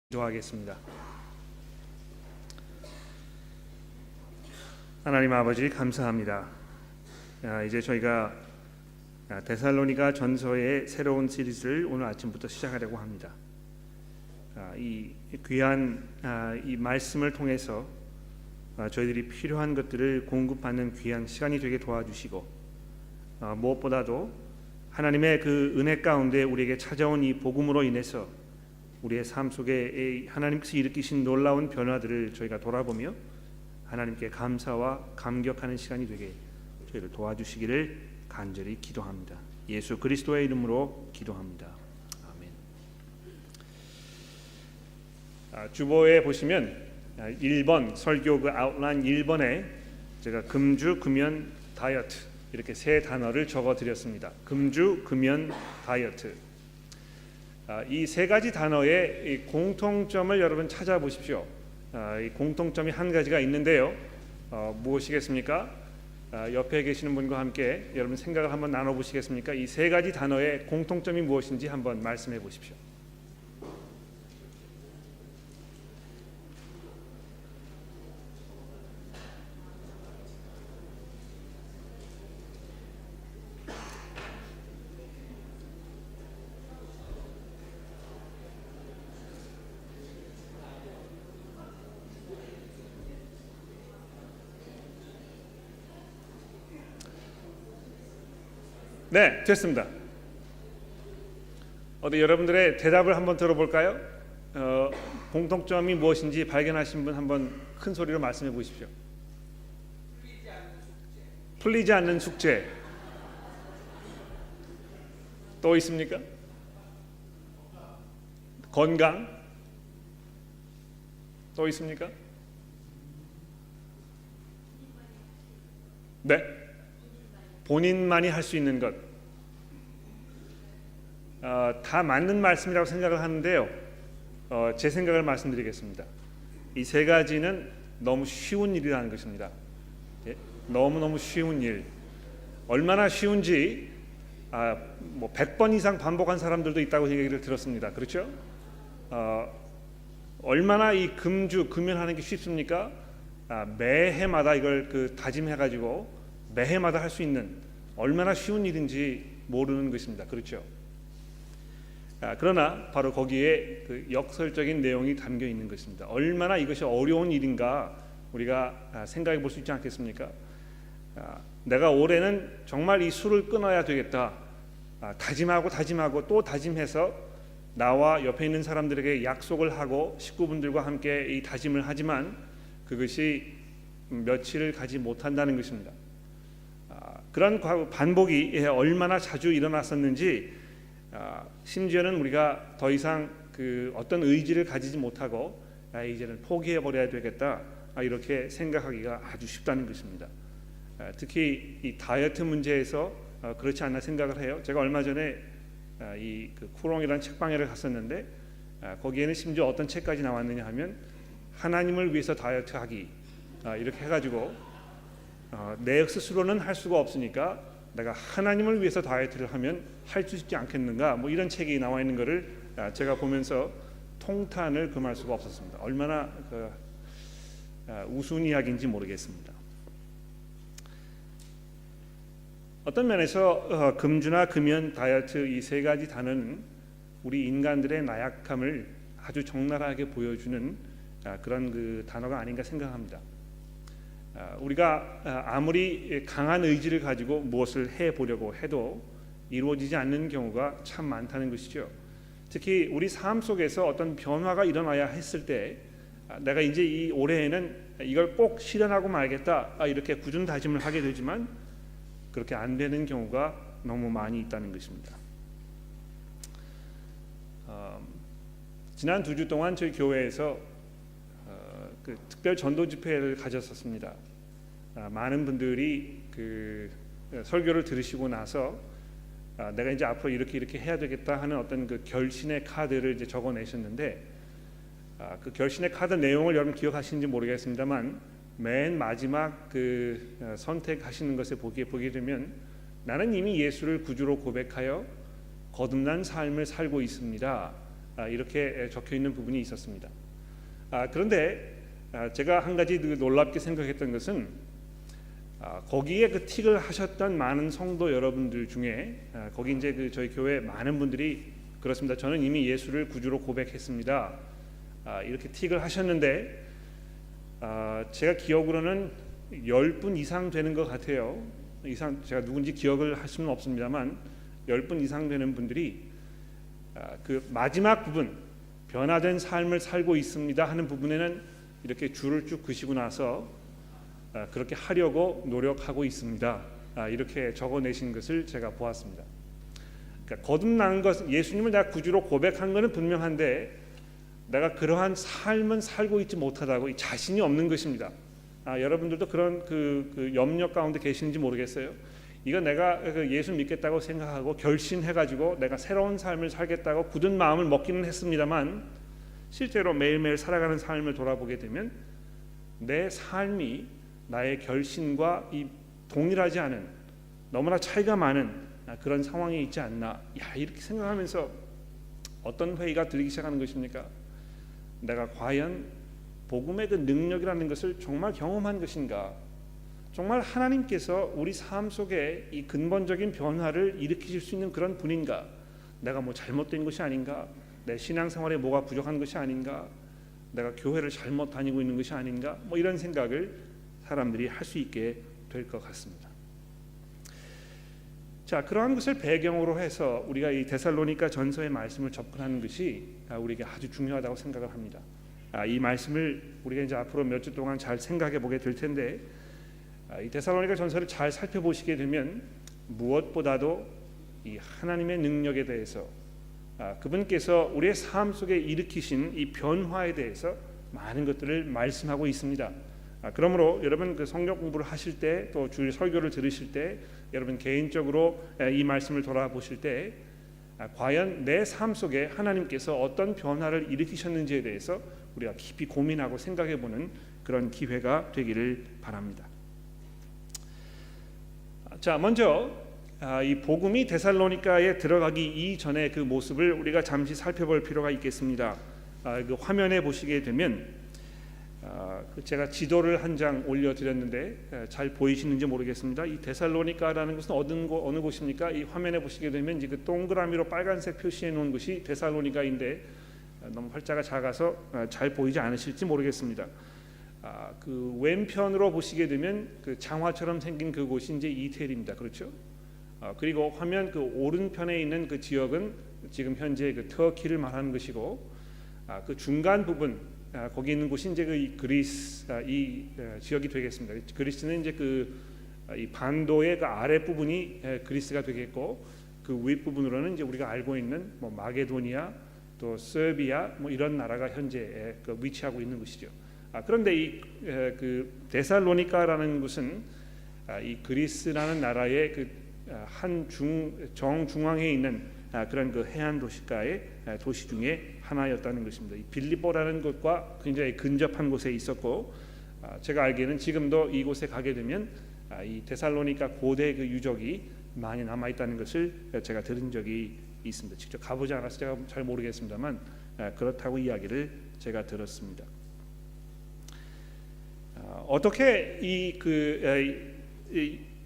기도하겠습니다. 하나님 아버지 감사합니다. 이제 저희가 데살로니가 전서의 새로운 시리즈를 오늘 아침부터 시작하려고 합니다. 이 귀한 이 말씀을 통해서 저희들이 필요한 것들을 공급받는 귀한 시간이 되게 도와주시고, 무엇보다도 하나님의 그 은혜 가운데 우리에게 찾아온 이 복음으로 인해서 우리의 삶 속에 하나님께서 일으키신 놀라운 변화들을 저희가 돌아보며 하나님께 감사와 감격하는 시간이 되게 저희를 도와주시기를 간절히 기도합니다. 예수 그리스도의 이름으로 기도합니다. 아멘. 주보에 보시면 1번 설교 그 아웃라인 1번에 제가 금주, 금연, 다이어트 이렇게 세 단어를 적어 드렸습니다. 금주, 금연, 다이어트. 이 세 가지 단어의 공통점을 여러분 찾아보십시오. 이 공통점이 한 가지가 있는데요. 무엇이겠습니까? 옆에 계시는 분과 함께 여러분 생각을 한번 나눠보시겠습니까? 이 세 가지 단어의 공통점이 무엇인지 한번 말씀해 보십시오. 네, 됐습니다. 어디 여러분들의 대답을 한번 들어볼까요? 공통점이 무엇인지 발견하신 분 한번 큰 소리로 말씀해 보십시오. 풀리지 않는 숙제. 또 있습니까? 건강. 또 있습니까? 네. 본인만이 할 수 있는 것. 다 맞는 말씀이라고 생각을 하는데요. 제 생각을 말씀드리겠습니다. 이 세 가지는 너무 쉬운 일이라는 것입니다. 너무너무 쉬운 일. 얼마나 쉬운지 100번 이상 반복한 사람들도 있다고 얘기를 들었습니다. 그렇죠? 얼마나 이 금주, 금연하는 게 쉽습니까? 매해마다 이걸 다짐해가지고 매해마다 할 수 있는 얼마나 쉬운 일인지 모르는 것입니다. 그렇죠? 그러나 바로 거기에 그 역설적인 내용이 담겨 있는 것입니다. 얼마나 이것이 어려운 일인가 우리가 생각해 볼 수 있지 않겠습니까? 내가 올해는 정말 이 술을 끊어야 되겠다. 다짐하고 또 다짐해서 나와 옆에 있는 사람들에게 약속을 하고 식구분들과 함께 이 다짐을 하지만 그것이 며칠을 가지 못한다는 것입니다. 그런 반복이 얼마나 자주 일어났었는지, 심지어는 우리가 더 이상 그 어떤 의지를 가지지 못하고 이제는 포기해 버려야 되겠다 이렇게 생각하기가 아주 쉽다는 것입니다. 특히 이 다이어트 문제에서 그렇지 않나 생각을 해요. 제가 얼마 전에 이 쿠롱이라는 책방에를 갔었는데 거기에는 심지어 어떤 책까지 나왔느냐 하면 하나님을 위해서 다이어트하기 이렇게 해가지고 내 스스로는 할 수가 없으니까 내가 하나님을 위해서 다이어트를 하면 할 수 있지 않겠는가 이런 책이 나와 있는 것을 제가 보면서 통탄을 금할 수가 없었습니다. 얼마나 우스운 이야기인지 모르겠습니다. 어떤 면에서 금주나 금연, 다이어트 이 세 가지 단어는 우리 인간들의 나약함을 아주 적나라하게 보여주는 그런 그 단어가 아닌가 생각합니다. 우리가 아무리 강한 의지를 가지고 무엇을 해보려고 해도 이루어지지 않는 경우가 참 많다는 것이죠. 특히 우리 삶 속에서 어떤 변화가 일어나야 했을 때 내가 이제 이 올해에는 이걸 꼭 실현하고 말겠다 이렇게 굳은 다짐을 하게 되지만 그렇게 안 되는 경우가 너무 많이 있다는 것입니다. 지난 2주 동안 저희 교회에서 그 특별 전도 집회를 가졌었습니다. 많은 분들이 그 설교를 들으시고 나서 내가 이제 앞으로 이렇게 해야 되겠다 하는 어떤 그 결신의 카드를 이제 적어내셨는데, 그 결신의 카드 내용을 여러분 기억하시는지 모르겠습니다만 맨 마지막 그 선택하시는 것에 보게 되면 나는 이미 예수를 구주로 고백하여 거듭난 삶을 살고 있습니다. 이렇게 적혀 있는 부분이 있었습니다. 그런데 제가 한 가지 놀랍게 생각했던 것은 거기에 그 틱을 하셨던 많은 성도 여러분들 중에 거기 이제 저희 교회 많은 분들이 그렇습니다. 저는 이미 예수를 구주로 고백했습니다. 이렇게 틱을 하셨는데 제가 기억으로는 10분 이상 되는 것 같아요. 제가 누군지 기억을 할 수는 없습니다만 10분 이상 되는 분들이 그 마지막 부분 변화된 삶을 살고 있습니다 하는 부분에는 이렇게 줄을 쭉 그시고 나서 그렇게 하려고 노력하고 있습니다. 이렇게 적어내신 것을 제가 보았습니다. 그러니까 거듭난 것, 예수님을 내가 구주로 고백한 것은 분명한데 내가 그러한 삶은 살고 있지 못하다고 자신이 없는 것입니다. 여러분들도 그런 그 염려 가운데 계시는지 모르겠어요. 이거 내가 예수 믿겠다고 생각하고 결심해가지고 내가 새로운 삶을 살겠다고 굳은 마음을 먹기는 했습니다만 실제로 매일매일 살아가는 삶을 돌아보게 되면 내 삶이 나의 결심과 동일하지 않은 너무나 차이가 많은 그런 상황에 있지 않나. 이렇게 생각하면서 어떤 회의가 들기 시작하는 것입니까? 내가 과연 복음의 그 능력이라는 것을 정말 경험한 것인가? 정말 하나님께서 우리 삶 속에 이 근본적인 변화를 일으키실 수 있는 그런 분인가? 내가 뭐 잘못된 것이 아닌가? 내 신앙생활에 뭐가 부족한 것이 아닌가? 내가 교회를 잘못 다니고 있는 것이 아닌가? 뭐 이런 생각을 사람들이 할 수 있게 될 것 같습니다. 자, 그러한 것을 배경으로 해서 우리가 이 데살로니가 전서의 말씀을 접근하는 것이 우리에게 아주 중요하다고 생각을 합니다. 이 말씀을 우리가 이제 앞으로 몇 주 동안 잘 생각해 보게 될 텐데 이 데살로니가 전서를 잘 살펴보시게 되면 무엇보다도 이 하나님의 능력에 대해서 그분께서 우리의 삶 속에 일으키신 이 변화에 대해서 많은 것들을 말씀하고 있습니다. 그러므로 여러분 그 성경 공부를 하실 때 또 주일 설교를 들으실 때 여러분 개인적으로 이 말씀을 돌아보실 때 과연 내 삶 속에 하나님께서 어떤 변화를 일으키셨는지에 대해서 우리가 깊이 고민하고 생각해보는 그런 기회가 되기를 바랍니다. 자, 먼저 이 복음이 데살로니가에 들어가기 이전의 그 모습을 우리가 잠시 살펴볼 필요가 있겠습니다. 그 화면에 보시게 되면 제가 지도를 한 장 올려드렸는데 잘 보이시는지 모르겠습니다. 이 데살로니가라는 것은 어느 곳입니까? 이 화면에 보시게 되면 이제 그 동그라미로 빨간색 표시해 놓은 곳이 데살로니가인데 너무 활자가 작아서 잘 보이지 않으실지 모르겠습니다. 그 왼편으로 보시게 되면 그 장화처럼 생긴 그곳이 이제 이태리입니다. 그렇죠? 그리고 화면 그 오른편에 있는 그 지역은 지금 현재 그 터키를 말하는 것이고 그 중간 부분 거기 있는 곳이 이제 그 그리스 이 지역이 되겠습니다. 그리스는 이제 이 반도의 그 아래 부분이 그리스가 되겠고 그 윗 부분으로는 이제 우리가 알고 있는 뭐 마게도니아 또 서비아 뭐 이런 나라가 현재 위치하고 있는 것이죠. 그런데 그 데살로니가라는 곳은 이 그리스라는 나라의 그 한 정중앙에 있는 그런 그 해안 도시가의 도시 중에 하나였다는 것입니다. 이 빌립보라는 곳과 굉장히 근접한 곳에 있었고 제가 알기에는 지금도 이곳에 가게 되면 이 데살로니가 고대 그 유적이 많이 남아 있다는 것을 제가 들은 적이 있습니다. 직접 가보지 않아서 제가 잘 모르겠습니다만 그렇다고 이야기를 제가 들었습니다. 어떻게 이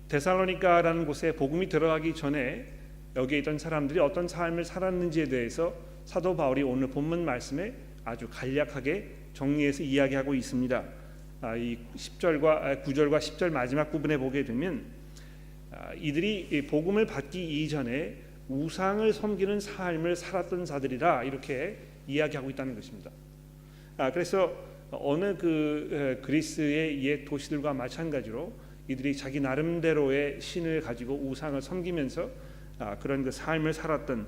데살로니가라는 곳에 복음이 들어가기 전에 여기에 있던 사람들이 어떤 삶을 살았는지에 대해서 사도 바울이 오늘 본문 말씀에 아주 간략하게 정리해서 이야기하고 있습니다. 이 10절과 9절과 10절 마지막 부분에 보게 되면 이들이 복음을 받기 이전에 우상을 섬기는 삶을 살았던 자들이라 이렇게 이야기하고 있다는 것입니다. 그래서 어느 그리스의 옛 도시들과 마찬가지로 이들이 자기 나름대로의 신을 가지고 우상을 섬기면서 그런 그 삶을 살았던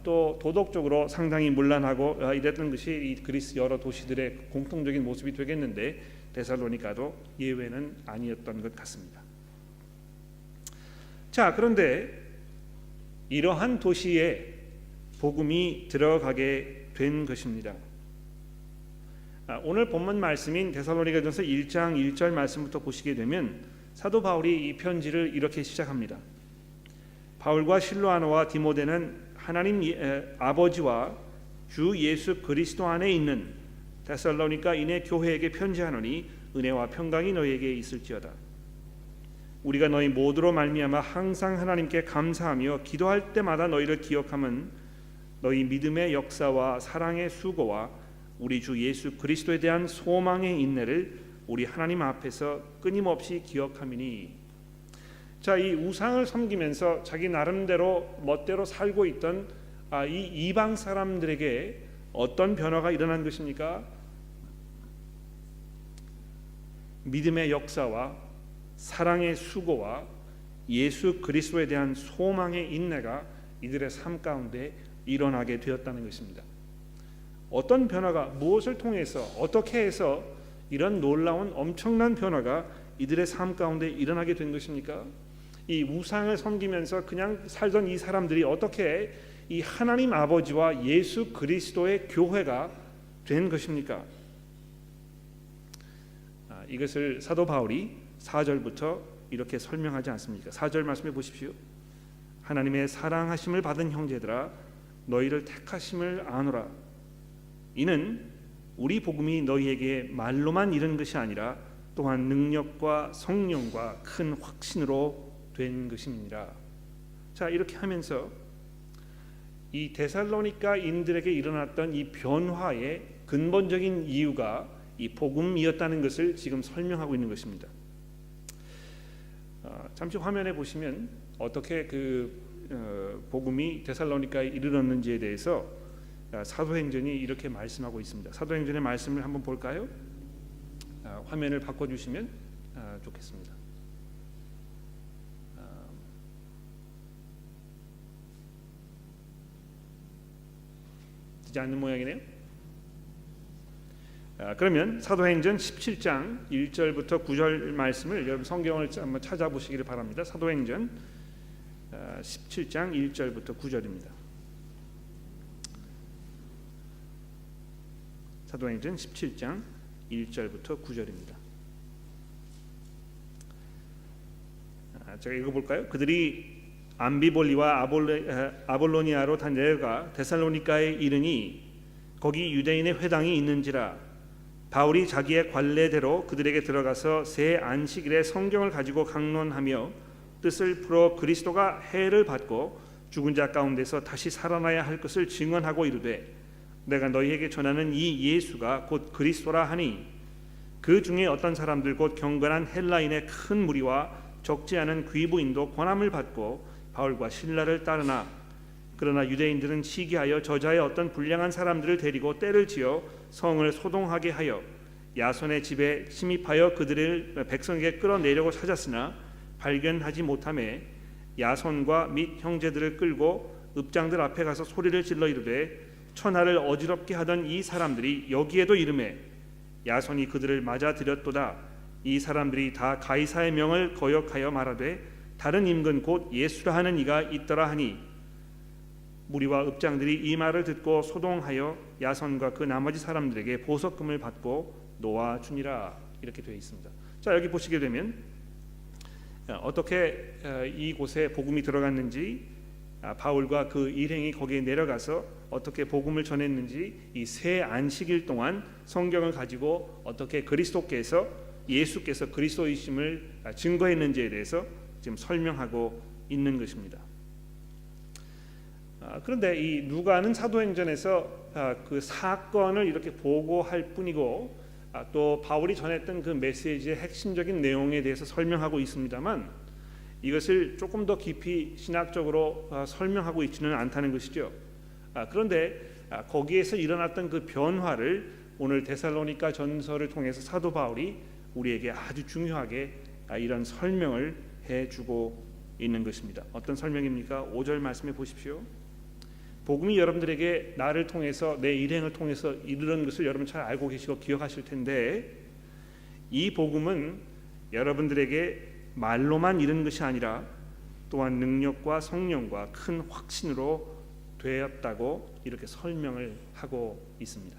또 도덕적으로 상당히 문란하고 이랬던 것이 이 그리스 여러 도시들의 공통적인 모습이 되겠는데 데살로니가도 예외는 아니었던 것 같습니다. 자, 그런데 이러한 도시에 복음이 들어가게 된 것입니다. 오늘 본문 말씀인 데살로니가전서 1장 1절 말씀부터 보시게 되면 사도 바울이 이 편지를 이렇게 시작합니다. 바울과 실로아노와 디모데는 하나님 아버지와 주 예수 그리스도 안에 있는 데살로니가인의 교회에게 편지하노니 은혜와 평강이 너희에게 있을지어다. 우리가 너희 모두로 말미암아 항상 하나님께 감사하며 기도할 때마다 너희를 기억함은 너희 믿음의 역사와 사랑의 수고와 우리 주 예수 그리스도에 대한 소망의 인내를 우리 하나님 앞에서 끊임없이 기억함이니. 자, 이 우상을 섬기면서 자기 나름대로 멋대로 살고 있던 이 이방 사람들에게 어떤 변화가 일어난 것입니까? 믿음의 역사와 사랑의 수고와 예수 그리스도에 대한 소망의 인내가 이들의 삶 가운데 일어나게 되었다는 것입니다. 어떤 변화가, 무엇을 통해서, 어떻게 해서 이런 놀라운 엄청난 변화가 이들의 삶 가운데 일어나게 된 것입니까? 이 우상을 섬기면서 그냥 살던 이 사람들이 어떻게 이 하나님 아버지와 예수 그리스도의 교회가 된 것입니까? 이것을 사도 바울이 4절부터 이렇게 설명하지 않습니까? 4절 말씀해 보십시오. 하나님의 사랑하심을 받은 형제들아 너희를 택하심을 아노라. 이는 우리 복음이 너희에게 말로만 이른 것이 아니라 또한 능력과 성령과 큰 확신으로 된 것임이니라. 자, 이렇게 하면서 이 데살로니가인들에게 일어났던 이 변화의 근본적인 이유가 이 복음이었다는 것을 지금 설명하고 있는 것입니다. 잠시 화면에 보시면 어떻게 복음이 데살로니가에 이르렀는지에 대해서 사도행전이 이렇게 말씀하고 있습니다. 사도행전의 말씀을 한번 볼까요? 화면을 바꿔주시면 좋겠습니다. 되지 않는 모양이네요. 그러면 사도행전 17장 1절부터 9절 말씀을 여러분 성경을 한번 찾아보시기를 바랍니다. 사도행전 17장 1절부터 9절입니다. 사도행전 17장 1절부터 9절입니다. 제가 읽어볼까요? 그들이 암비볼리와 아볼로니아로 다 내려가 데살로니가에 이르니 거기 유대인의 회당이 있는지라. 바울이 자기의 관례대로 그들에게 들어가서 새 안식일에 성경을 가지고 강론하며 뜻을 풀어 그리스도가 해를 받고 죽은 자 가운데서 다시 살아나야 할 것을 증언하고 이르되 내가 너희에게 전하는 이 예수가 곧 그리스도라 하니 그 중에 어떤 사람들 곧 경건한 헬라인의 큰 무리와 적지 않은 귀부인도 권함을 받고 바울과 실라를 따르나 그러나 유대인들은 시기하여 저자의 어떤 불량한 사람들을 데리고 때를 지어 성을 소동하게 하여 야손의 집에 침입하여 그들을 백성에게 끌어내려고 찾았으나 발견하지 못하매 야손과 및 형제들을 끌고 읍장들 앞에 가서 소리를 질러 이르되 천하를 어지럽게 하던 이 사람들이 여기에도 이르매 야손이 그들을 맞아들였도다. 이 사람들이 다 가이사의 명을 거역하여 말하되 다른 임금 곧 예수라 하는 이가 있더라 하니 무리와 읍장들이 이 말을 듣고 소동하여 야손과 그 나머지 사람들에게 보석금을 받고 놓아주니라. 이렇게 되어 있습니다. 자, 여기 보시게 되면 어떻게 이곳에 복음이 들어갔는지, 바울과 그 일행이 거기에 내려가서 어떻게 복음을 전했는지, 이 새 안식일 동안 성경을 가지고 어떻게 그리스도께서 예수께서 그리스도이심을 증거했는지에 대해서 지금 설명하고 있는 것입니다. 그런데 이 누가는 사도행전에서 그 사건을 이렇게 보고할 뿐이고 또 바울이 전했던 그 메시지의 핵심적인 내용에 대해서 설명하고 있습니다만 이것을 조금 더 깊이 신학적으로 설명하고 있지는 않다는 것이죠. 그런데 거기에서 일어났던 그 변화를 오늘 데살로니가 전서를 통해서 사도 바울이 우리에게 아주 중요하게 이런 설명을 해주고 있는 것입니다. 어떤 설명입니까? 5절 말씀해 보십시오. 복음이 여러분들에게 나를 통해서 내 일행을 통해서 이르는 것을 여러분 잘 알고 계시고 기억하실 텐데 이 복음은 여러분들에게 말로만 이른 것이 아니라 또한 능력과 성령과 큰 확신으로 되었다고 이렇게 설명을 하고 있습니다.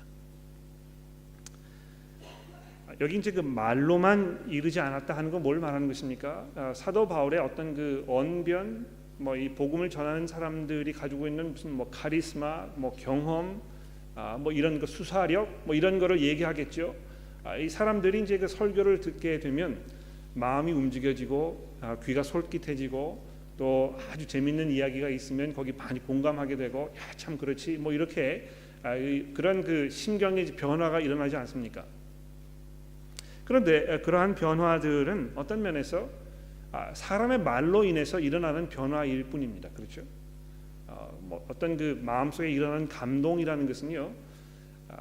여기 이제 그 말로만 이르지 않았다 하는 건 뭘 말하는 것입니까? 사도 바울의 어떤 그 언변, 이 복음을 전하는 사람들이 가지고 있는 무슨 카리스마, 경험, 뭐 이런 거 수사력 뭐 이런 거를 얘기하겠죠. 이 사람들이 이제 그 설교를 듣게 되면 마음이 움직여지고 귀가 솔깃해지고 또 아주 재밌는 이야기가 있으면 거기 많이 공감하게 되고 야, 참 그렇지 뭐 이렇게 그런 그 심경의 변화가 일어나지 않습니까? 그런데 그러한 변화들은 어떤 면에서 사람의 말로 인해서 일어나는 변화일 뿐입니다. 그렇죠? 뭐 어떤 그 마음속에 일어나는 감동이라는 것은요,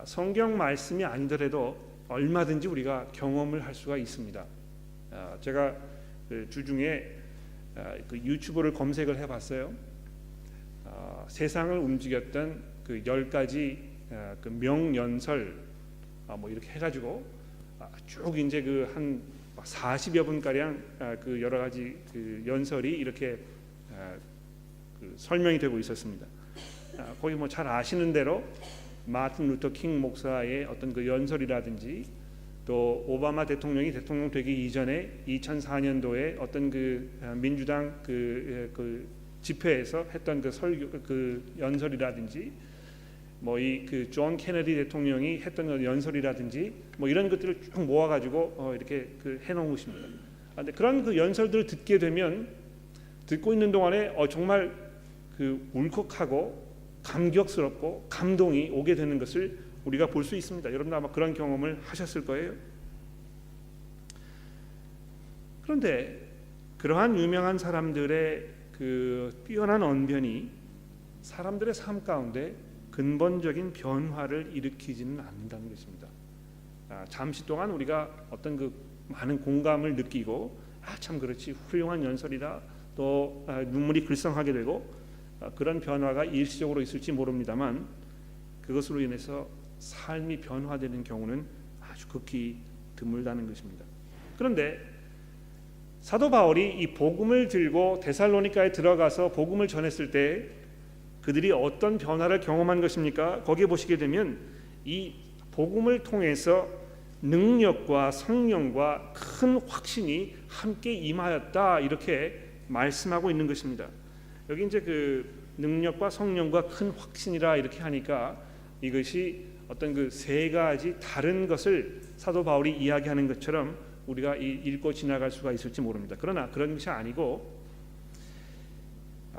성경 말씀이 아니더라도 얼마든지 우리가 경험을 할 수가 있습니다. 제가 그 주중에 그 유튜브를 검색을 해봤어요. 세상을 움직였던 그 10가지 그 명연설 뭐 이렇게 해가지고 쭉 이제 그 한 40여 분 가량 그 여러 가지 그 연설이 이렇게 그 설명이 되고 있었습니다. 거기 뭐 잘 아시는 대로 마틴 루터 킹 목사의 어떤 그 연설이라든지 또 오바마 대통령이 대통령 되기 이전에 2004년도에 어떤 그 민주당 그 집회에서 했던 그 설교 그 연설이라든지 뭐 이 그 존 케네디 대통령이 했던 그 연설이라든지 뭐 이런 것들을 쭉 모아가지고 이렇게 그 해놓은 것입니다. 근데 그런 그 연설들을 듣게 되면 듣고 있는 동안에 정말 그 울컥하고 감격스럽고 감동이 오게 되는 것을 우리가 볼 수 있습니다. 여러분 아마 그런 경험을 하셨을 거예요. 그런데 그러한 유명한 사람들의 그 뛰어난 언변이 사람들의 삶 가운데 근본적인 변화를 일으키지는 않는다는 것입니다. 잠시 동안 우리가 어떤 그 많은 공감을 느끼고 참 그렇지 훌륭한 연설이다 또 눈물이 글썽하게 되고 그런 변화가 일시적으로 있을지 모릅니다만 그것으로 인해서 삶이 변화되는 경우는 아주 극히 드물다는 것입니다. 그런데 사도 바울이 이 복음을 들고 데살로니가에 들어가서 복음을 전했을 때 그들이 어떤 변화를 경험한 것입니까? 거기에 보시게 되면 이 복음을 통해서 능력과 성령과 큰 확신이 함께 임하였다 이렇게 말씀하고 있는 것입니다. 여기 이제 그 능력과 성령과 큰 확신이라 이렇게 하니까 이것이 어떤 그 세 가지 다른 것을 사도 바울이 이야기하는 것처럼 우리가 읽고 지나갈 수가 있을지 모릅니다. 그러나 그런 것이 아니고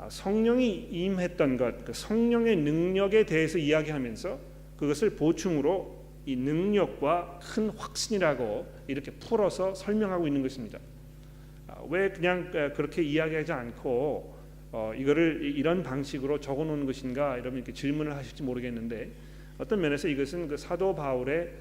성령이 임했던 것, 그 성령의 능력에 대해서 이야기하면서 그것을 보충으로 이 능력과 큰 확신이라고 이렇게 풀어서 설명하고 있는 것입니다. 왜 그냥 그렇게 이야기하지 않고 이거를 이런 방식으로 적어놓은 것인가 이러면 이렇게 질문을 하실지 모르겠는데 어떤 면에서 이것은 그 사도 바울의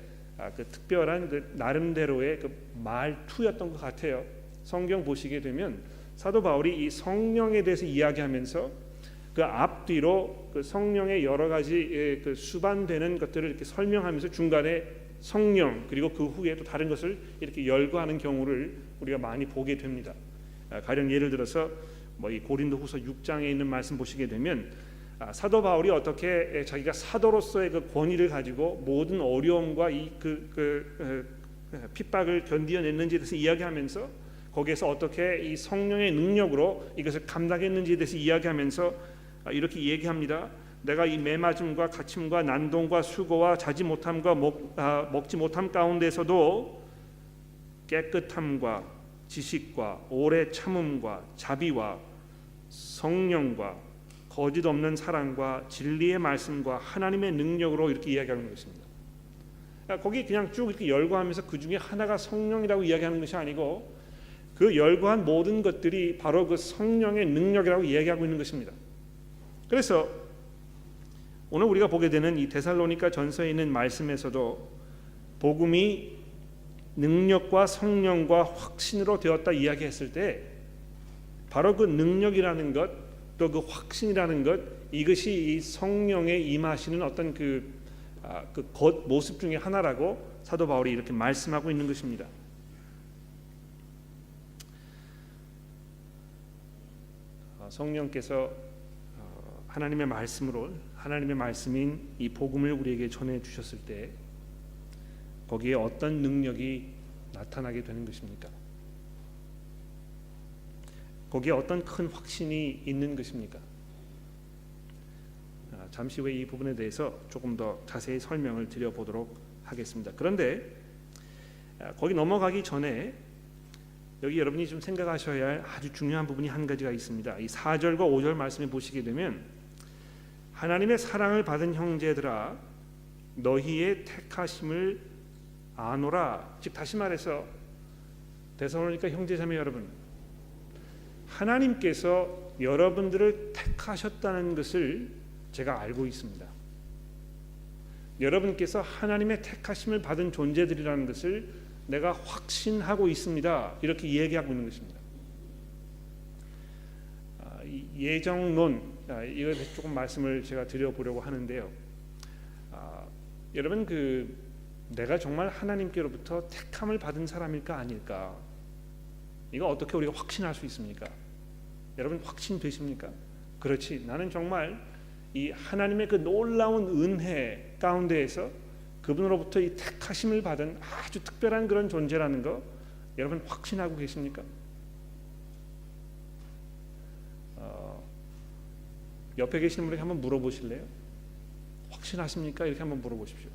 그 특별한 그 나름대로의 그 말투였던 것 같아요. 성경 보시게 되면 사도 바울이 이 성령에 대해서 이야기하면서 그 앞뒤로 그 성령의 여러 가지 그 수반되는 것들을 이렇게 설명하면서 중간에 성령 그리고 그 후에 또 다른 것을 이렇게 열거하는 경우를 우리가 많이 보게 됩니다. 가령 예를 들어서 뭐 이 고린도후서 6장에 있는 말씀 보시게 되면 사도 바울이 어떻게 자기가 사도로서의 그 권위를 가지고 모든 어려움과 이 핍박을 견디어냈는지에 대해서 이야기하면서 거기에서 어떻게 이 성령의 능력으로 이것을 감당했는지에 대해서 이야기하면서 이렇게 얘기합니다. 내가 이 매맞음과 갇힘과 난동과 수고와 자지 못함과 먹지 못함 가운데서도 깨끗함과 지식과 오래 참음과 자비와 성령과 거짓 없는 사랑과 진리의 말씀과 하나님의 능력으로 이렇게 이야기하는 것입니다. 거기 그냥 쭉 이렇게 열거하면서 그 중에 하나가 성령이라고 이야기하는 것이 아니고 그 열거한 모든 것들이 바로 그 성령의 능력이라고 이야기하고 있는 것입니다. 그래서 오늘 우리가 보게 되는 이 데살로니가 전서에 있는 말씀에서도 복음이 능력과 성령과 확신으로 되었다 이야기했을 때 바로 그 능력이라는 것, 또 그 확신이라는 것, 이것이 이 성령의 임하시는 어떤 그 모습 중에 하나라고 사도 바울이 이렇게 말씀하고 있는 것입니다. 성령께서 하나님의 말씀으로 하나님의 말씀인 이 복음을 우리에게 전해 주셨을 때 거기에 어떤 능력이 나타나게 되는 것입니까? 거기에 어떤 큰 확신이 있는 것입니까? 잠시 후에 이 부분에 대해서 조금 더 자세히 설명을 드려보도록 하겠습니다. 그런데 거기 넘어가기 전에 여기 여러분이 좀 생각하셔야 할 아주 중요한 부분이 한 가지가 있습니다. 이 4절과 5절 말씀에 보시게 되면 하나님의 사랑을 받은 형제들아 너희의 택하심을 아노라. 즉 다시 말해서 데살로니가 형제자매 여러분, 하나님께서 여러분들을 택하셨다는 것을 제가 알고 있습니다. 여러분께서 하나님의 택하심을 받은 존재들이라는 것을 내가 확신하고 있습니다. 이렇게 얘기하고 있는 것입니다. 예정론, 이거에 대해서 조금 말씀을 제가 드려보려고 하는데요. 여러분, 내가 정말 하나님께로부터 택함을 받은 사람일까 아닐까, 이거 어떻게 우리가 확신할 수 있습니까? 여러분 확신되십니까? 그렇지, 나는 정말 이 하나님의 그 놀라운 은혜 가운데에서 그분으로부터 이 택하심을 받은 아주 특별한 그런 존재라는 거 여러분 확신하고 계십니까? 옆에 계시는 분에게 한번 물어보실래요? 확신하십니까? 이렇게 한번 물어보십시오.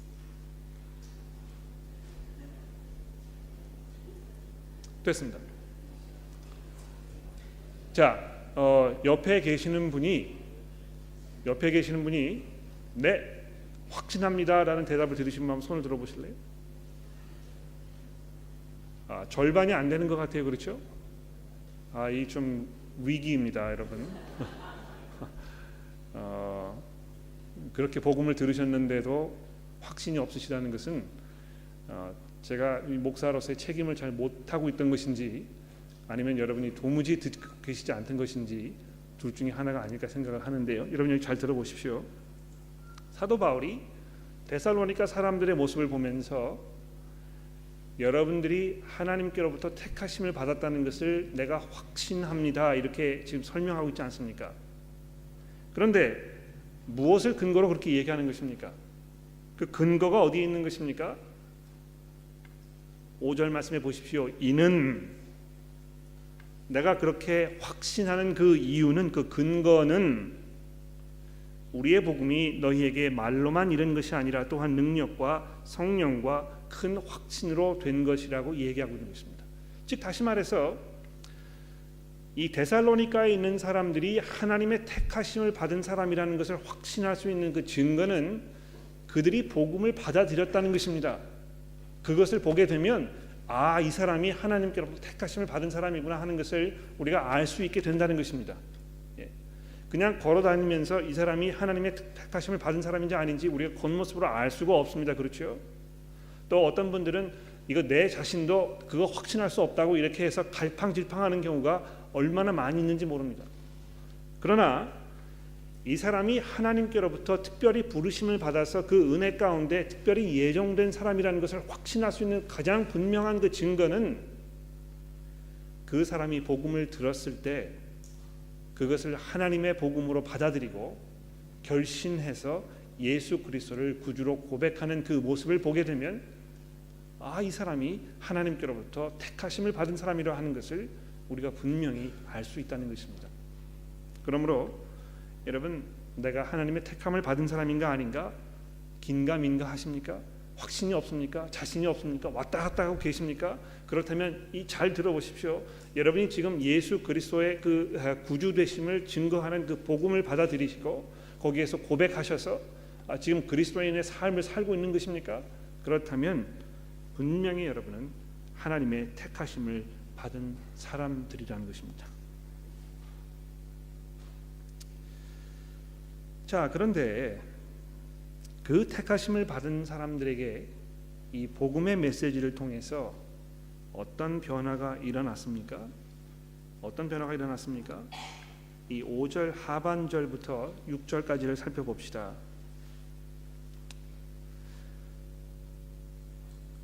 됐습니다. 자, 옆에 계시는 분이 네, 확신합니다라는 대답을 들으시면 한번 손을 들어보실래요? 절반이 안 되는 것 같아요, 그렇죠? 이 좀 위기입니다, 여러분. 그렇게 복음을 들으셨는데도 확신이 없으시다는 것은 제가 목사로서의 책임을 잘 못하고 있던 것인지 아니면 여러분이 도무지 듣고 계시지 않던 것인지 둘 중에 하나가 아닐까 생각을 하는데요. 여러분 여기 잘 들어보십시오. 사도 바울이 데살로니가 사람들의 모습을 보면서 여러분들이 하나님께로부터 택하심을 받았다는 것을 내가 확신합니다, 이렇게 지금 설명하고 있지 않습니까? 그런데 무엇을 근거로 그렇게 얘기하는 것입니까? 그 근거가 어디에 있는 것입니까? 5절 말씀해 보십시오. 이는, 내가 그렇게 확신하는 그 이유는, 그 근거는 우리의 복음이 너희에게 말로만 이른 것이 아니라 또한 능력과 성령과 큰 확신으로 된 것이라고 얘기하고 있는 것입니다. 즉 다시 말해서 이 데살로니가에 있는 사람들이 하나님의 택하심을 받은 사람이라는 것을 확신할 수 있는 그 증거는 그들이 복음을 받아들였다는 것입니다. 그것을 보게 되면 이 사람이 하나님께로부터 택하심을 받은 사람이구나 하는 것을 우리가 알 수 있게 된다는 것입니다. 그냥 걸어다니면서 이 사람이 하나님의 택하심을 받은 사람인지 아닌지 우리가 겉모습으로 알 수가 없습니다. 그렇죠? 또 어떤 분들은 이거 내 자신도 그거 확신할 수 없다고 이렇게 해서 갈팡질팡하는 경우가 얼마나 많이 있는지 모릅니다. 그러나 이 사람이 하나님께로부터 특별히 부르심을 받아서 그 은혜 가운데 특별히 예정된 사람이라는 것을 확신할 수 있는 가장 분명한 그 증거는 그 사람이 복음을 들었을 때 그것을 하나님의 복음으로 받아들이고 결신해서 예수 그리스도를 구주로 고백하는 그 모습을 보게 되면 이 사람이 하나님께로부터 택하심을 받은 사람이라 하는 것을 우리가 분명히 알 수 있다는 것입니다. 그러므로 여러분, 내가 하나님의 택함을 받은 사람인가 아닌가 긴가민가 하십니까? 확신이 없습니까? 자신이 없습니까? 왔다 갔다 하고 계십니까? 그렇다면 잘 들어보십시오. 여러분이 지금 예수 그리스도의 그 구주 되심을 증거하는 그 복음을 받아들이시고 거기에서 고백하셔서 지금 그리스도인의 삶을 살고 있는 것입니까? 그렇다면 분명히 여러분은 하나님의 택하심을 받은 사람들이라는 것입니다. 자, 그런데 그 택하심을 받은 사람들에게 이 복음의 메시지를 통해서 어떤 변화가 일어났습니까? 어떤 변화가 일어났습니까? 이 5절 하반절부터 6절까지를 살펴봅시다.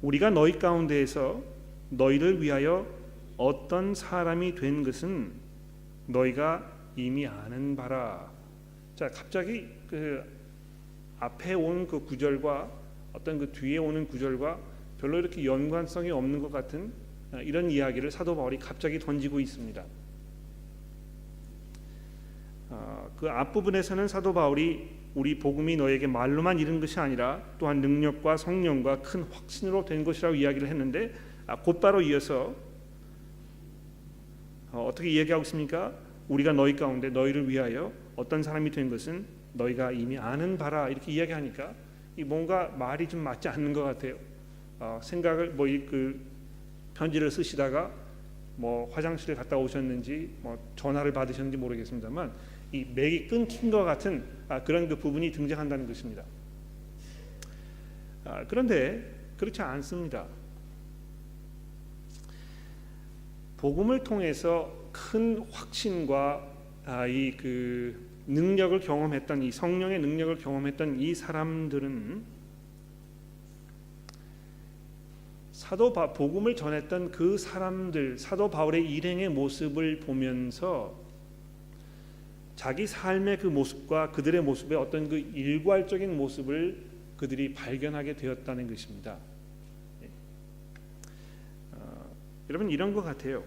우리가 너희 가운데에서 너희를 위하여 어떤 사람이 된 것은 너희가 이미 아는 바라. 자, 갑자기 그 앞에 온 그 구절과 어떤 그 뒤에 오는 구절과 별로 이렇게 연관성이 없는 것 같은 이런 이야기를 사도 바울이 갑자기 던지고 있습니다. 그 앞부분에서는 사도 바울이 우리 복음이 너에게 말로만 이른 것이 아니라 또한 능력과 성령과 큰 확신으로 된 것이라고 이야기를 했는데 곧바로 이어서 어떻게 이야기하고 있습니까? 우리가 너희 가운데 너희를 위하여 어떤 사람이 된 것은 너희가 이미 아는 바라 이렇게 이야기하니까 이 뭔가 말이 좀 맞지 않는 것 같아요. 생각을 그 편지를 쓰시다가 화장실에 갔다 오셨는지 전화를 받으셨는지 모르겠습니다만 이 맥이 끊긴 것 같은 그런 그 부분이 등장한다는 것입니다. 그런데 그렇지 않습니다. 복음을 통해서 큰 확신과 이 그 능력을 경험했던 이 성령의 능력을 경험했던 이 사람들은 복음을 전했던 그 사람들 사도 바울의 일행의 모습을 보면서 자기 삶의 그 모습과 그들의 모습의 어떤 그 일괄적인 모습을 그들이 발견하게 되었다는 것입니다. 여러분 이런 것 같아요.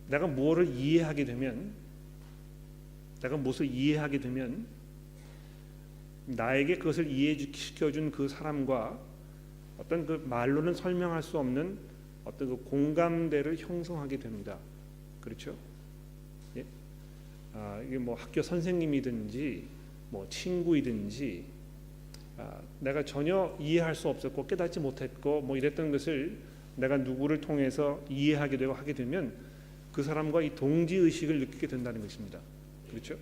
내가 무엇을 이해하게 되면 나에게 그것을 이해시켜준 그 사람과 어떤 그 말로는 설명할 수 없는 어떤 그 공감대를 형성하게 됩니다. 그렇죠? 예? 이게 학교 선생님이든지 친구이든지 내가 전혀 이해할 수 없었고 깨닫지 못했고 이랬던 것을 내가 누구를 통해서 이해하게 되고 하게 되면 그 사람과 이 동지 의식을 느끼게 된다는 것입니다. 그렇죠?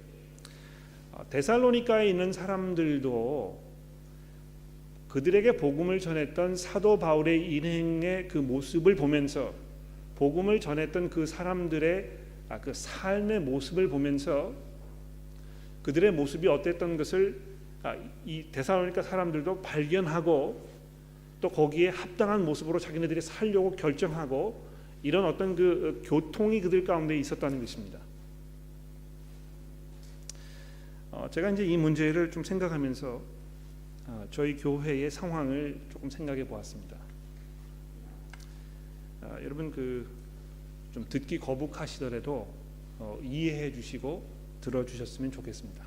데살로니가에 있는 사람들도 그들에게 복음을 전했던 사도 바울의 일행의 그 모습을 보면서 복음을 전했던 그 사람들의 그 삶의 모습을 보면서 그들의 모습이 어땠던 것을 이 데살로니가 사람들도 발견하고 또 거기에 합당한 모습으로 자기네들이 살려고 결정하고 이런 어떤 그 교통이 그들 가운데 있었다는 것입니다. 제가 이제 이 문제를 좀 생각하면서 저희 교회의 상황을 조금 생각해 보았습니다. 여러분 좀 듣기 거북하시더라도 이해해 주시고 들어주셨으면 좋겠습니다.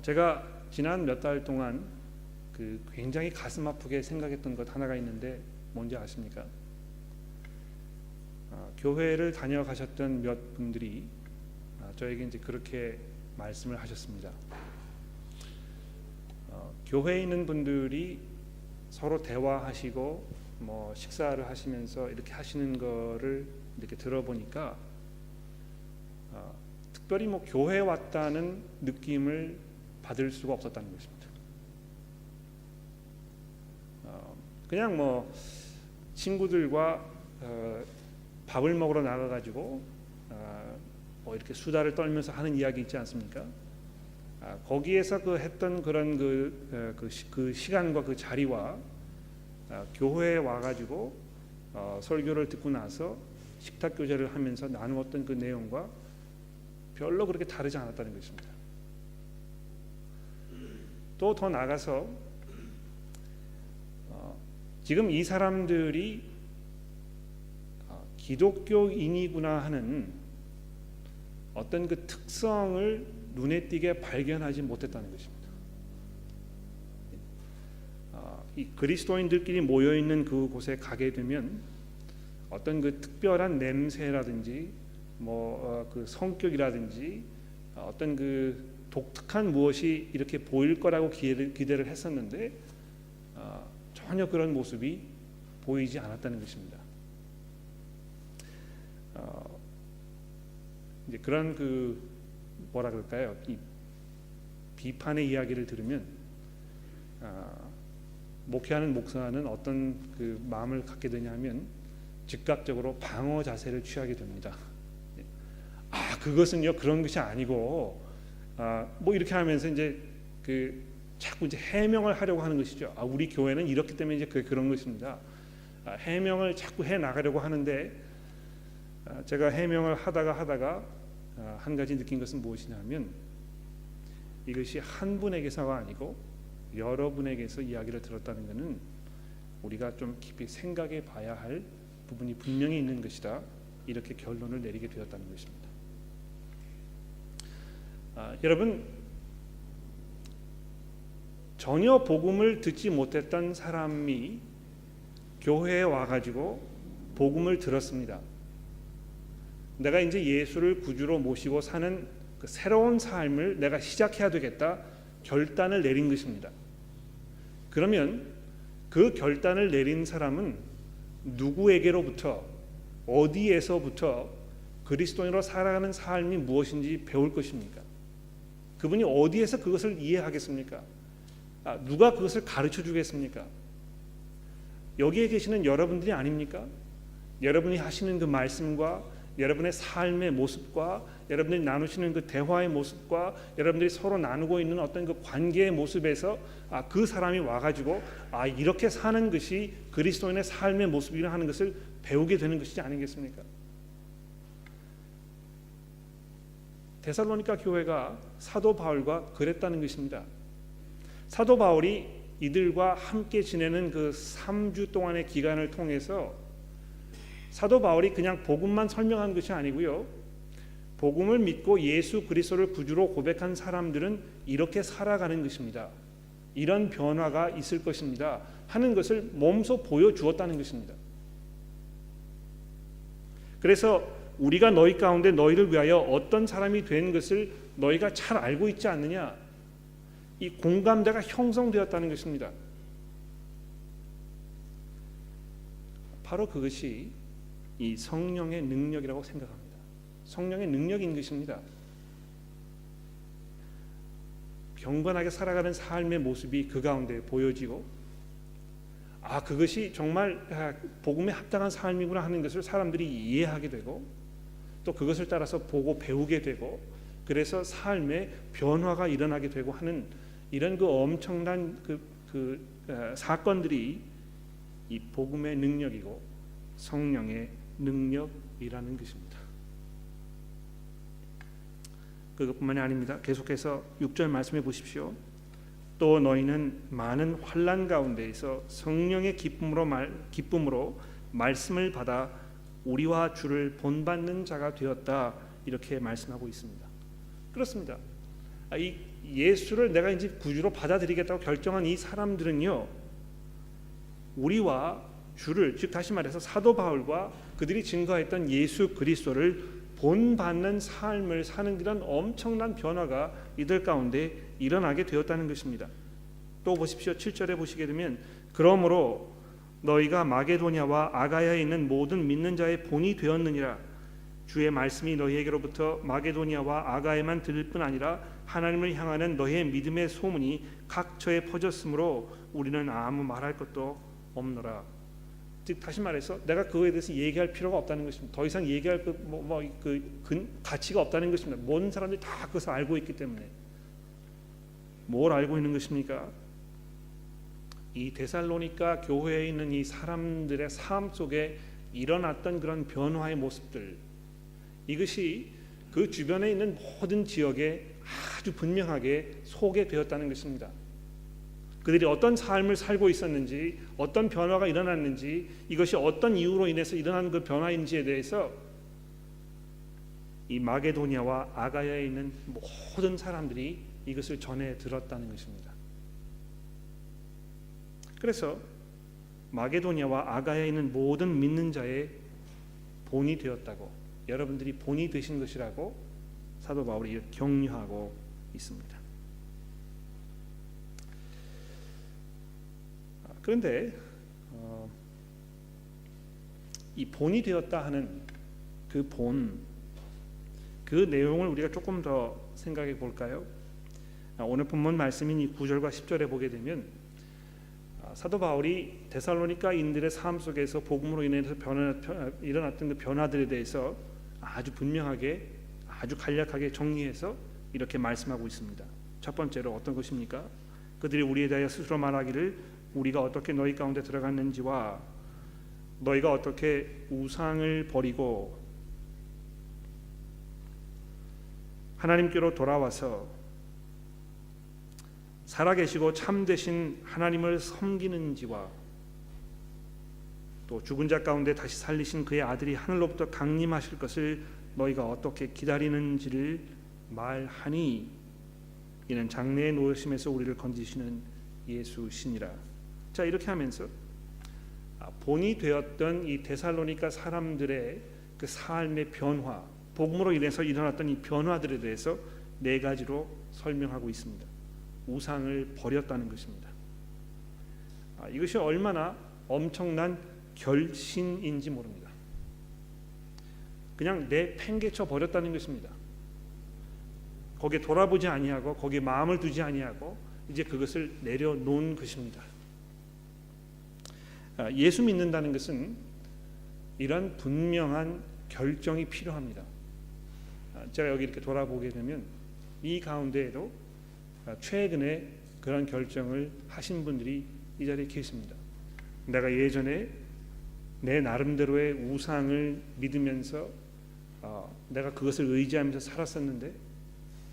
제가 지난 몇 달 동안 굉장히 가슴 아프게 생각했던 것 하나가 있는데 뭔지 아십니까? 교회를 다녀가셨던 몇 분들이 저에게 이제 그렇게 말씀을 하셨습니다. 교회에 있는 분들이 서로 대화하시고 식사를 하시면서 이렇게 하시는 거를 이렇게 들어보니까 특별히 교회에 왔다는 느낌을 받을 수가 없었다는 것입니다. 그냥 친구들과 밥을 먹으러 나가가지고 이렇게 수다를 떨면서 하는 이야기 있지 않습니까? 거기에서 했던 그런 그 시간과 그 자리와 교회에 와가지고 설교를 듣고 나서 식탁 교제를 하면서 나누었던 그 내용과 별로 그렇게 다르지 않았다는 것입니다. 또 더 나가서 지금 이 사람들이 기독교인이구나 하는 어떤 그 특성을 눈에 띄게 발견하지 못했다는 것입니다. 이 그리스도인들끼리 모여 있는 그곳에 가게 되면 어떤 그 특별한 냄새라든지 그 성격이라든지 어떤 그 독특한 무엇이 이렇게 보일 거라고 기대를 했었는데 전혀 그런 모습이 보이지 않았다는 것입니다. 이제 그런 뭐라 그럴까요? 이 비판의 이야기를 들으면 목회하는 목사는 어떤 그 마음을 갖게 되냐면 즉각적으로 방어 자세를 취하게 됩니다. 그것은요 그런 것이 아니고 이렇게 하면서 이제 자꾸 이제 해명을 하려고 하는 것이죠. 우리 교회는 이렇기 때문에 이제 그런 것입니다. 해명을 자꾸 해 나가려고 하는데 제가 해명을 하다가 한 가지 느낀 것은 무엇이냐면 이것이 한 분에게서가 아니고 여러분에게서 이야기를 들었다는 것은 우리가 좀 깊이 생각해 봐야 할 부분이 분명히 있는 것이다. 이렇게 결론을 내리게 되었다는 것입니다. 여러분, 전혀 복음을 듣지 못했던 사람이 교회에 와가지고 복음을 들었습니다. 내가 이제 예수를 구주로 모시고 사는 그 새로운 삶을 내가 시작해야 되겠다 결단을 내린 것입니다. 그러면 그 결단을 내린 사람은 누구에게로부터 어디에서부터 그리스도인으로 살아가는 삶이 무엇인지 배울 것입니까? 그분이 어디에서 그것을 이해하겠습니까? 누가 그것을 가르쳐 주겠습니까? 여기에 계시는 여러분들이 아닙니까? 여러분이 하시는 그 말씀과 여러분의 삶의 모습과 여러분들이 나누시는 그 대화의 모습과 여러분들이 서로 나누고 있는 어떤 그 관계의 모습에서 그 사람이 와가지고 이렇게 사는 것이 그리스도인의 삶의 모습이라 하는 것을 배우게 되는 것이지 아니겠습니까? 데살로니가 교회가 사도 바울과 그랬다는 것입니다. 사도 바울이 이들과 함께 지내는 그 3주 동안의 기간을 통해서 사도 바울이 그냥 복음만 설명한 것이 아니고요, 복음을 믿고 예수 그리스도를 구주로 고백한 사람들은 이렇게 살아가는 것입니다, 이런 변화가 있을 것입니다 하는 것을 몸소 보여주었다는 것입니다. 그래서 우리가 너희 가운데 너희를 위하여 어떤 사람이 된 것을 너희가 잘 알고 있지 않느냐, 이 공감대가 형성되었다는 것입니다. 바로 그것이 이 성령의 능력이라고 생각합니다. 성령의 능력인 것입니다. 경건하게 살아가는 삶의 모습이 그 가운데 보여지고 그것이 정말 복음에 합당한 삶이구나 하는 것을 사람들이 이해하게 되고 또 그것을 따라서 보고 배우게 되고 그래서 삶의 변화가 일어나게 되고 하는 이런 그 엄청난 사건들이 이 복음의 능력이고 성령의 능력이라는 것입니다. 그것뿐만이 아닙니다. 계속해서 6절 말씀해 보십시오. 또 너희는 많은 환난 가운데에서 성령의 기쁨으로 말씀을 받아 우리와 주를 본받는 자가 되었다, 이렇게 말씀하고 있습니다. 그렇습니다. 이 예수를 내가 이제 구주로 받아들이겠다고 결정한 이 사람들은요, 우리와 주를, 즉 다시 말해서 사도 바울과 그들이 증거했던 예수 그리스도를 본받는 삶을 사는 그런 엄청난 변화가 이들 가운데 일어나게 되었다는 것입니다. 또 보십시오. 7절에 보시게 되면 그러므로 너희가 마게도냐와 아가야에 있는 모든 믿는 자의 본이 되었느니라. 주의 말씀이 너희에게로부터 마게도냐와 아가야에만 들릴 뿐 아니라 하나님을 향하는 너희의 믿음의 소문이 각처에 퍼졌으므로 우리는 아무 말할 것도 없노라. 즉 다시 말해서 내가 그거에 대해서 얘기할 필요가 없다는 것입니다. 더 이상 얘기할 가치가 없다는 것입니다. 모든 사람들이 다 그것을 알고 있기 때문에. 뭘 알고 있는 것입니까? 이 데살로니가 교회에 있는 이 사람들의 삶 속에 일어났던 그런 변화의 모습들, 이것이 그 주변에 있는 모든 지역에 아주 분명하게 소개되었다는 것입니다. 그들이 어떤 삶을 살고 있었는지, 어떤 변화가 일어났는지, 이것이 어떤 이유로 인해서 일어난 그 변화인지에 대해서 이 마게도냐와 아가야에 있는 모든 사람들이 이것을 전해 들었다는 것입니다. 그래서 마게도냐와 아가야에 있는 모든 믿는 자의 본이 되었다고, 여러분들이 본이 되신 것이라고 사도 바울이 격려하고 있습니다. 그런데 이 본이 되었다 하는 그 본, 그 내용을 우리가 조금 더 생각해 볼까요? 오늘 본문 말씀인 이 9절과 10절에 보게 되면 사도 바울이 데살로니가인들의 삶 속에서 복음으로 인해서 일어났던 그 변화들에 대해서 아주 분명하게, 아주 간략하게 정리해서 이렇게 말씀하고 있습니다. 첫 번째로 어떤 것입니까? 그들이 우리에 대하여 스스로 말하기를 우리가 어떻게 너희 가운데 들어갔는지와 너희가 어떻게 우상을 버리고 하나님께로 돌아와서 살아계시고 참되신 하나님을 섬기는지와 또 죽은 자 가운데 다시 살리신 그의 아들이 하늘로부터 강림하실 것을 너희가 어떻게 기다리는지를 말하니 이는 장래의 노심에서 우리를 건지시는 예수시니라. 자, 이렇게 하면서 본이 되었던 이 데살로니가 사람들의 그 삶의 변화, 복음으로 인해서 일어났던 이 변화들에 대해서 네 가지로 설명하고 있습니다. 우상을 버렸다는 것입니다. 이것이 얼마나 엄청난 결신인지 모릅니다. 그냥 내팽개쳐 버렸다는 것입니다. 거기에 돌아보지 아니하고 거기에 마음을 두지 아니하고 이제 그것을 내려놓은 것입니다. 예수 믿는다는 것은 이런 분명한 결정이 필요합니다. 제가 여기 이렇게 돌아보게 되면 이 가운데에도 최근에 그런 결정을 하신 분들이 이 자리에 계십니다. 내가 예전에 내 나름대로의 우상을 믿으면서 내가 그것을 의지하면서 살았었는데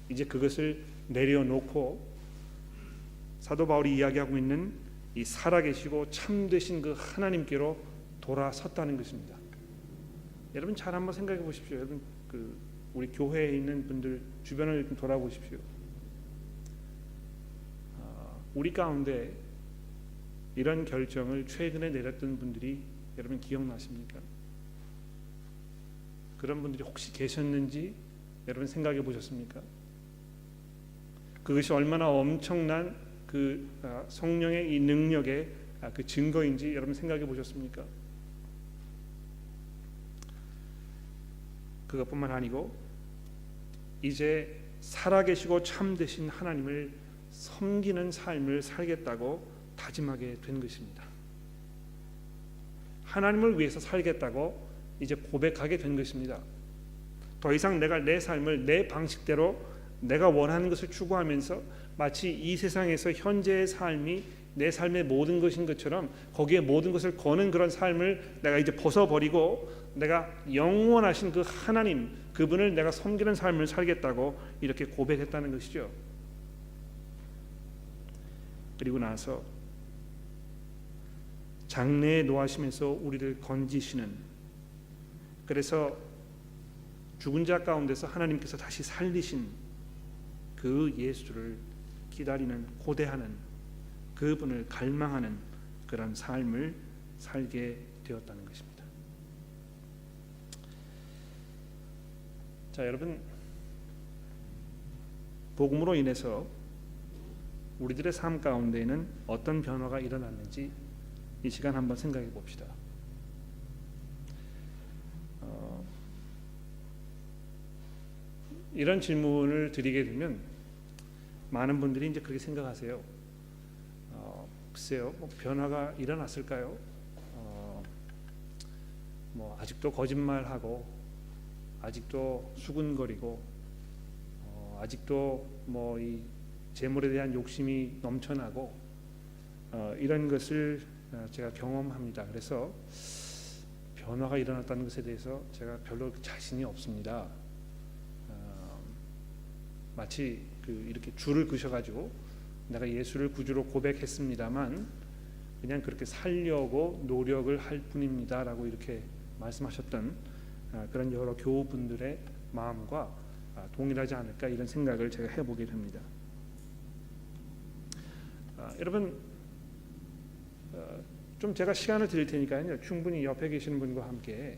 이제 그것을 내려놓고 사도 바울이 이야기하고 있는 이 살아계시고 참되신 그 하나님께로 돌아섰다는 것입니다. 여러분 잘 한번 생각해 보십시오. 여러분 우리 교회에 있는 분들 주변을 돌아보십시오. 우리 가운데 이런 결정을 최근에 내렸던 분들이 여러분 기억나십니까? 그런 분들이 혹시 계셨는지 여러분 생각해 보셨습니까? 그것이 얼마나 엄청난 그 성령의 이 능력의 그 증거인지 여러분 생각해 보셨습니까? 그것뿐만 아니고 이제 살아계시고 참되신 하나님을 섬기는 삶을 살겠다고 다짐하게 된 것입니다. 하나님을 위해서 살겠다고 이제 고백하게 된 것입니다. 더 이상 내가 내 삶을 내 방식대로 내가 원하는 것을 추구하면서 마치 이 세상에서 현재의 삶이 내 삶의 모든 것인 것처럼 거기에 모든 것을 거는 그런 삶을 내가 이제 벗어버리고 내가 영원하신 그 하나님 그분을 내가 섬기는 삶을 살겠다고 이렇게 고백했다는 것이죠. 그리고 나서 장래에 노하심에서 우리를 건지시는, 그래서 죽은 자 가운데서 하나님께서 다시 살리신 그 예수를 기다리는, 고대하는, 그분을 갈망하는 그런 삶을 살게 되었다는 것입니다. 자, 여러분, 복음으로 인해서 우리들의 삶 가운데에는 어떤 변화가 일어났는지 이 시간 한번 생각해 봅시다. 이런 질문을 드리게 되면 많은 분들이 이제 그렇게 생각하세요. 글쎄요, 뭐 변화가 일어났을까요? 뭐 아직도 거짓말하고, 아직도 수군거리고, 아직도 뭐 이 재물에 대한 욕심이 넘쳐나고, 이런 것을 제가 경험합니다. 그래서 변화가 일어났다는 것에 대해서 제가 별로 자신이 없습니다. 마치 이렇게 줄을 그셔가지고 내가 예수를 구주로 고백했습니다만 그냥 그렇게 살려고 노력을 할 뿐입니다라고 이렇게 말씀하셨던 그런 여러 교우분들의 마음과 동일하지 않을까 이런 생각을 제가 해보게 됩니다. 여러분, 좀 제가 시간을 드릴 테니까요, 충분히 옆에 계시는 분과 함께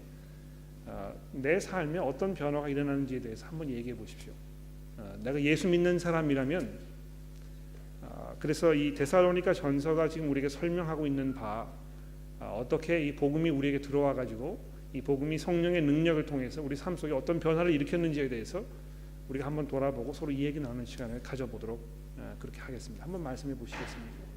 내 삶에 어떤 변화가 일어나는지에 대해서 한번 얘기해 보십시오. 내가 예수 믿는 사람이라면, 그래서 이 데살로니가 전서가 지금 우리에게 설명하고 있는 바, 어떻게 이 복음이 우리에게 들어와 가지고 이 복음이 성령의 능력을 통해서 우리 삶 속에 어떤 변화를 일으켰는지에 대해서 우리가 한번 돌아보고 서로 이야기 나누는 시간을 가져보도록 그렇게 하겠습니다. 한번 말씀해 보시겠습니까?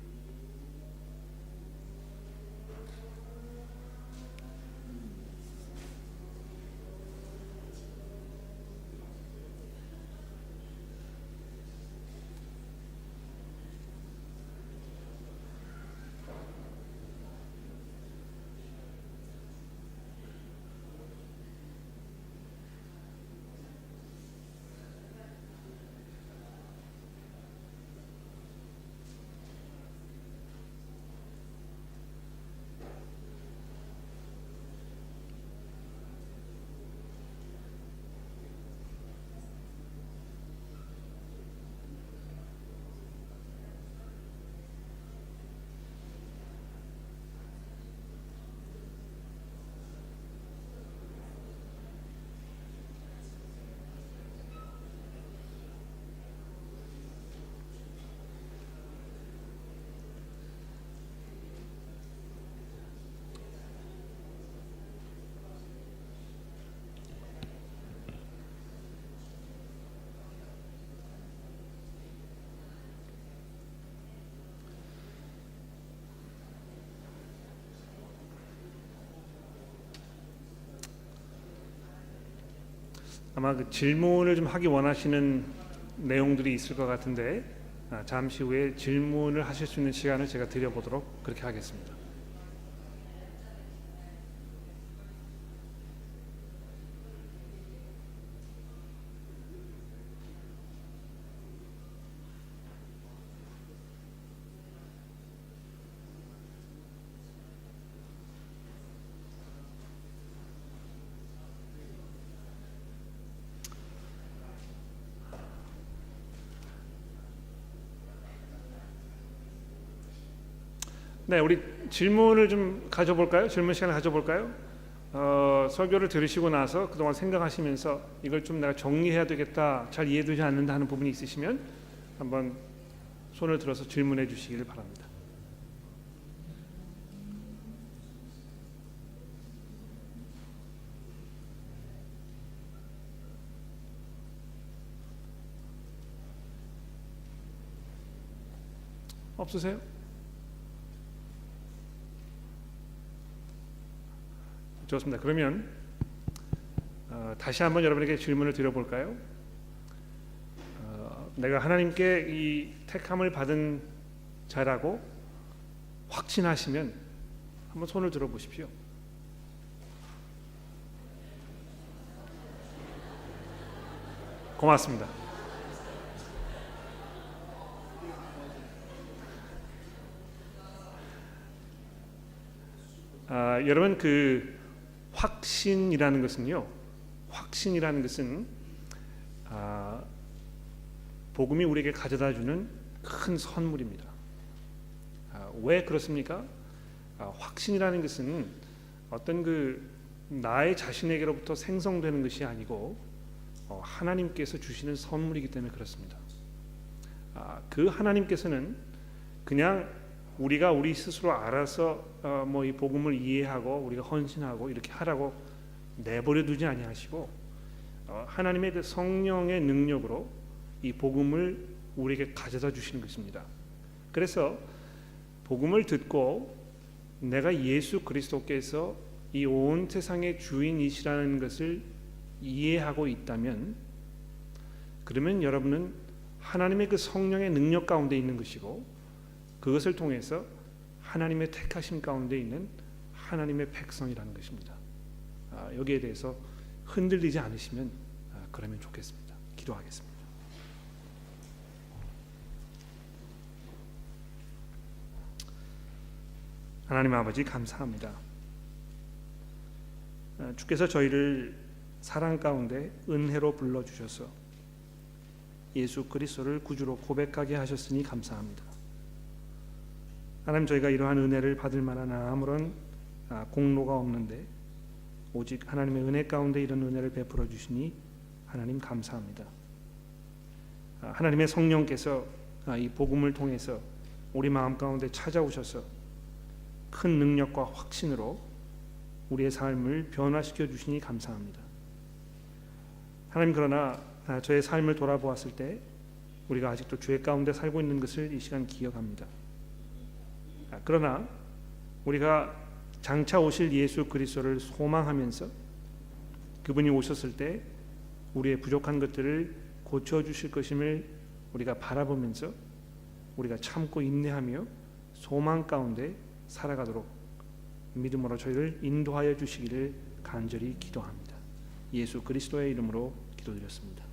아마 그 질문을 좀 하기 원하시는 내용들이 있을 것 같은데 잠시 후에 질문을 하실 수 있는 시간을 제가 드려보도록 그렇게 하겠습니다. 네, 우리 질문을 좀 가져볼까요? 질문 시간을 가져볼까요? 설교를 들으시고 나서 그동안 생각하시면서 이걸 좀 내가 정리해야 되겠다, 잘 이해되지 않는다 하는 부분이 있으시면 한번 손을 들어서 질문해 주시기를 바랍니다. 없으세요? 좋습니다. 그러면 다시 한번 여러분에게 질문을 드려볼까요? 내가 하나님께 이 택함을 받은 자라고 확신하시면 한번 손을 들어보십시오. 고맙습니다. 여러분 그 확신이라는 것은요. 확신이라는 것은 복음이 우리에게 가져다주는 큰 선물입니다. 왜 그렇습니까? 확신이라는 것은 어떤 그 나의 자신에게로부터 생성되는 것이 아니고 하나님께서 주시는 선물이기 때문에 그렇습니다. 그 하나님께서는 그냥 우리가 우리 스스로 알아서 뭐 이 복음을 이해하고 우리가 헌신하고 이렇게 하라고 내버려 두지 아니하시고 하나님의 그 성령의 능력으로 이 복음을 우리에게 가져다 주시는 것입니다. 그래서 복음을 듣고 내가 예수 그리스도께서 이 온 세상의 주인이시라는 것을 이해하고 있다면 그러면 여러분은 하나님의 그 성령의 능력 가운데 있는 것이고 그것을 통해서 하나님의 택하심 가운데 있는 하나님의 백성이라는 것입니다. 여기에 대해서 흔들리지 않으시면 그러면 좋겠습니다. 기도하겠습니다. 하나님 아버지 감사합니다. 주께서 저희를 사랑 가운데 은혜로 불러주셔서 예수 그리스도를 구주로 고백하게 하셨으니 감사합니다. 하나님 저희가 이러한 은혜를 받을 만한 아무런 공로가 없는데 오직 하나님의 은혜 가운데 이런 은혜를 베풀어 주시니 하나님 감사합니다. 하나님의 성령께서 이 복음을 통해서 우리 마음 가운데 찾아오셔서 큰 능력과 확신으로 우리의 삶을 변화시켜 주시니 감사합니다. 하나님 그러나 저의 삶을 돌아보았을 때 우리가 아직도 죄 가운데 살고 있는 것을 이 시간 기억합니다. 그러나 우리가 장차 오실 예수 그리스도를 소망하면서 그분이 오셨을 때 우리의 부족한 것들을 고쳐주실 것임을 우리가 바라보면서 우리가 참고 인내하며 소망 가운데 살아가도록 믿음으로 저희를 인도하여 주시기를 간절히 기도합니다. 예수 그리스도의 이름으로 기도드렸습니다.